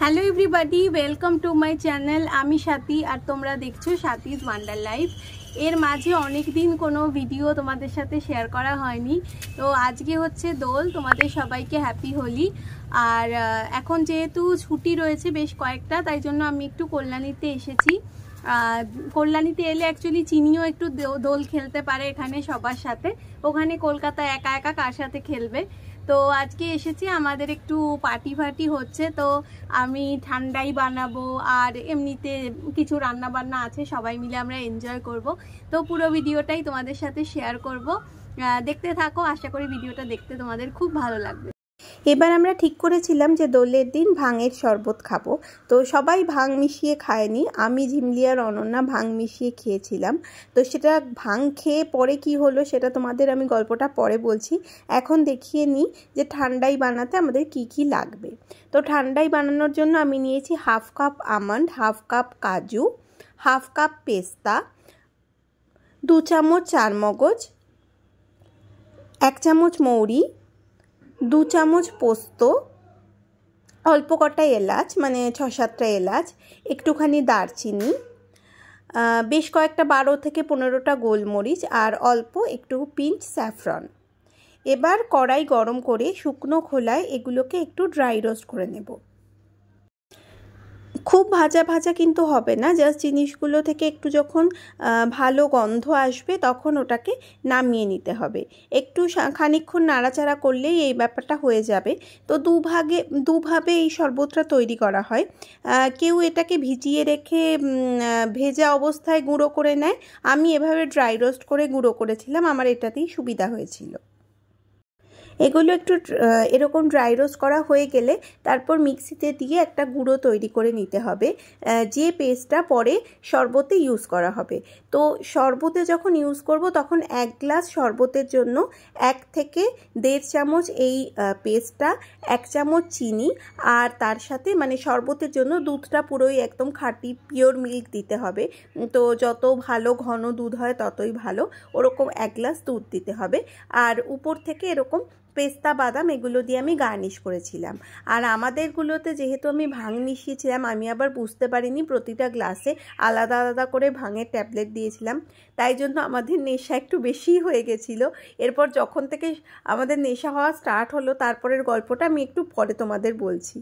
Hello everybody, welcome to my channel. আমি স্বাতী আর তোমরা দেখছো স্বাতীজ ওয়ান্ডার লাইফ। এর মাঝে অনেক দিন কোনো ভিডিও তোমাদের সাথে শেয়ার করা হয়নি, তো আজকে হচ্ছে দোল। তোমাদের সবাইকে হ্যাপি হোলি। আর এখন যেহেতু ছুটি রয়েছে বেশ কয়েকটা, তাই জন্য আমি একটু কল্যাণীতে এসেছি। কল্যাণীতে এলে অ্যাকচুয়ালি চিনিও একটু দোল খেলতে পারে এখানে সবার সাথে। ওখানে কলকাতায় একা একা কার সাথে খেলবে। তো আজকে এসেছি, আমাদের একটু পার্টি হচ্ছে, তো আমি ঠান্ডাই বানাবো আর এমনিতে কিছু রান্না বান্না আছে, সবাই মিলে আমরা এনজয় করব। তো পুরো ভিডিওটাই তোমাদের সাথে শেয়ার করব, দেখতে থাকো। আশা করি ভিডিওটা দেখতে তোমাদের খুব ভালো লাগবে। এবার আমরা ঠিক করেছিলাম যে দোলের দিন ভাঙের শরবত খাবো। তো সবাই ভাং মিশিয়ে খায়নি, আমি ঝিমলি আর অনন্যা ভাং মিশিয়ে খেয়েছিলাম। তো সেটা ভাং খেয়ে পরে কি হলো সেটা তোমাদের আমি গল্পটা পরে বলছি। এখন দেখিয়ে নিই যে ঠান্ডাই বানাতে আমাদের কি কি লাগবে। তো ঠান্ডাই বানানোর জন্য আমি নিয়েছি half cup almond, half cup কাজু, হাফ কাপ পেস্তা, 2 চামচ চারমগজ, 1 চামচ মৌরি, 2 চামচ পোস্ত, অল্প কটা এলাচ মানে 6-7টা এলাচ, একটুখানি দারচিনি, বেশ কয়েকটা 12 থেকে 15টা গোলমরিচ আর অল্প একটু পিঞ্চ স্যাফরন। এবার কড়াই গরম করে শুকনো খোলায় এগুলোকে একটু ড্রাই রোস্ট করে নেব। খুব ভাজা ভাজা কিন্তু হবে না, জাস্ট জিনিসগুলো থেকে একটু যখন ভালো গন্ধ আসবে তখন ওটাকে নামিয়ে নিতে হবে। একটু খানিকক্ষণ নাড়াচাড়া করলেই এই ব্যাপারটা হয়ে যাবে। তো দুভাবে এই শরবতটা তৈরি করা হয়। কেউ এটাকে ভিজিয়ে রেখে ভেজা অবস্থায় গুঁড়ো করে নেয়, আমি এভাবে ড্রাই রোস্ট করে গুঁড়ো করেছিলাম, আমার এটাতেই সুবিধা হয়েছিল। এগুলো একটু এরকম ড্রাই রোস্ট করা হয়ে গেলে তারপর মিক্সিতে দিয়ে একটা গুঁড়ো তৈরি করে নিতে হবে, যে পেস্টটা পরে শরবতে ইউজ করা হবে। তো শরবতে যখন ইউজ করব তখন 1 গ্লাস শরবতের জন্য 1 থেকে 1.5 চামচ এই পেস্টটা, 1 চামচ চিনি, আর তার সাথে মানে শরবতের জন্য দুধটা পুরোই একদম খাঁটি পিওর মিল্ক দিতে হবে। তো যত ভালো ঘন দুধ হয় ততই ভালো, ওরকম 1 গ্লাস দুধ দিতে হবে। আর উপর থেকে এরকম পেস্তা বাদাম এগুলো দিয়ে আমি গার্নিশ করেছিলাম। আর আমাদেরগুলোতে যেহেতু আমি ভাং মিশিয়েছিলাম, আমি আবার বুঝতে পারিনি প্রতিটা গ্লাসে আলাদা আলাদা করে ভাঙের ট্যাবলেট দিয়েছিলাম, তাই জন্য আমাদের নেশা একটু বেশিই হয়ে গেছিলো। এরপর যখন থেকে আমাদের নেশা হওয়া স্টার্ট হলো তারপরের গল্পটা আমি একটু পরে তোমাদের বলছি।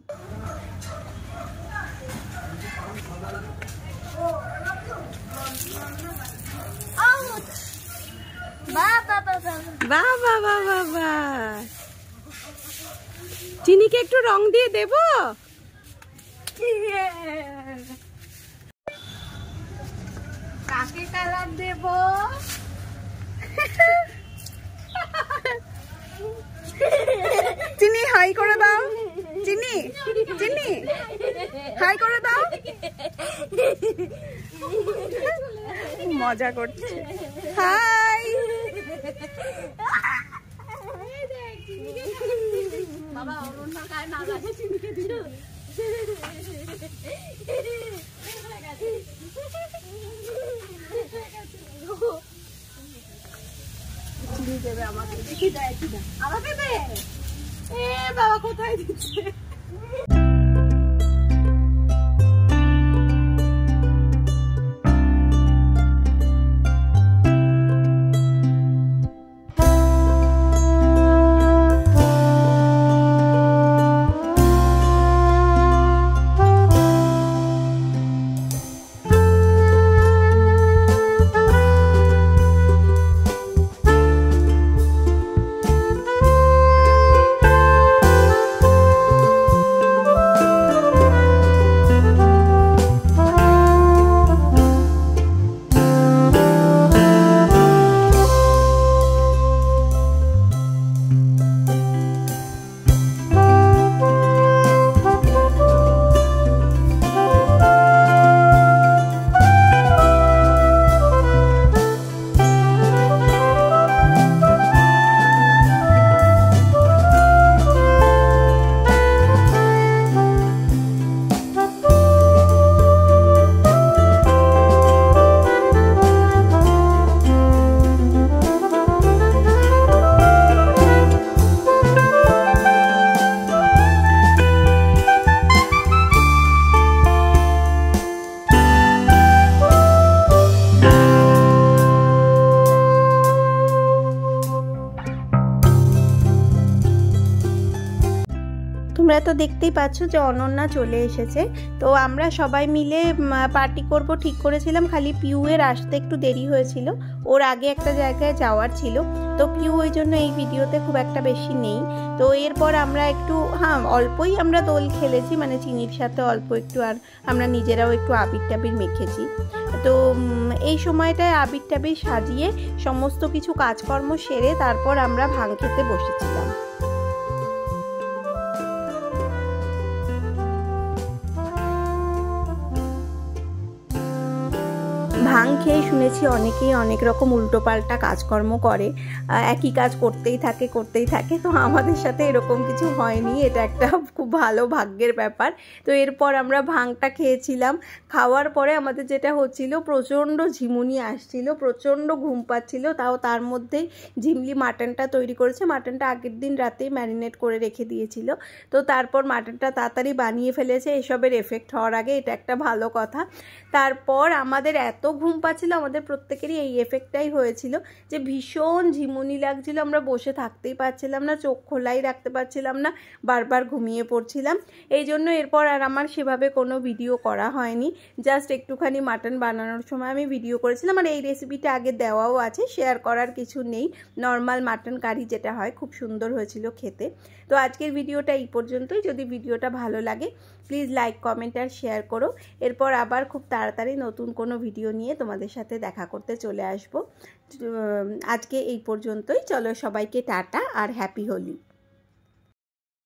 বাবা বাবা বাবা, চিনিকে একটু রং দিয়ে দেব। কাকে কালার দেব? চিনি হাই করে দাও, চিনি চিনি হাই করে দাও। মজা করছে, হাই। বাবা অরণ্য খায় না, চিনিকে দিল। চিনি দেবে আমাকে, দেখি দেয় কিনা। আমাকে দে। এ বাবা কোথায় দিচ্ছে? তো দেখতেই পাচ্ছ যে অনন্যা চলে এসেছে। তো আমরা সবাই মিলে পার্টি করব ঠিক করেছিলাম, খালি পিউয়ের আসতে একটু দেরি হয়েছিল, ওর আগে একটা জায়গায় যাওয়ার ছিল। তো পিউ ওই জন্য এই ভিডিওতে খুব একটা বেশি নেই। তো এরপর আমরা একটু অল্পই আমরা দোল খেলেছি, মানে চিনির সাথে অল্প একটু, আর আমরা নিজেরাও একটু আবির টাবির মেখেছি। তো এই সময়টায় আবির টাবির সাজিয়ে সমস্ত কিছু কাজকর্ম সেরে তারপর আমরা ভাং খেতে বসেছিলাম। ভাং খেয়ে শুনেছি অনেকেই অনেক রকম উল্টোপাল্টা কাজকর্ম করে, একই কাজ করতেই থাকে। তো আমাদের সাথে এরকম কিছু হয়নি, এটা একটা খুব ভালো ভাগ্যের ব্যাপার। তো এরপর আমরা ভাংটা খেয়েছিলাম। খাওয়ার পরে আমাদের যেটা হচ্ছিল, প্রচণ্ড ঝিমুনি আসছিল, প্রচণ্ড ঘুম পাচ্ছিল। তাও তার মধ্যেই ঝিমলি মাটনটা তৈরি করেছে। মাটনটা আগের দিন রাতেই ম্যারিনেট করে রেখে দিয়েছিল। তো তারপর মাটনটা তাড়াতাড়ি বানিয়ে ফেলেছে এসবের এফেক্ট হওয়ার আগে, এটা একটা ভালো কথা। তারপর আমাদের এত ঘুম পাচ্ছিল, আমাদের প্রত্যেকেরই এই এফেক্টটাই হয়েছিল যে ভীষণ ঝিমুনি লাগছিল, আমরা বসে থাকতেই পারছিলাম না, চোখ খোলাই রাখতে পারছিলাম না, বারবার ঘুমিয়ে পড়ছিলাম। এই জন্য এরপর আর আমার সেভাবে কোনো ভিডিও করা হয়নি, জাস্ট একটুখানি মাটন বানানোর সময় আমি ভিডিও করেছিলাম। আর এই রেসিপিটা আগে দেওয়াও আছে, শেয়ার করার কিছু নেই। নর্মাল মাটন কারি যেটা হয়, খুব সুন্দর হয়েছিল খেতে। তো আজকের ভিডিওটা এই পর্যন্তই। যদি ভিডিওটা ভালো লাগে প্লিজ লাইক, কমেন্ট আর শেয়ার করো। এরপর আবার খুব তাড়াতাড়ি নতুন কোনো ভিডিও নিয়ে তোমাদের সাথে দেখা করতে চলে আসবো। আজকে এই পর্যন্তই। চলো সবাইকে টাটা আর হ্যাপি হোলি।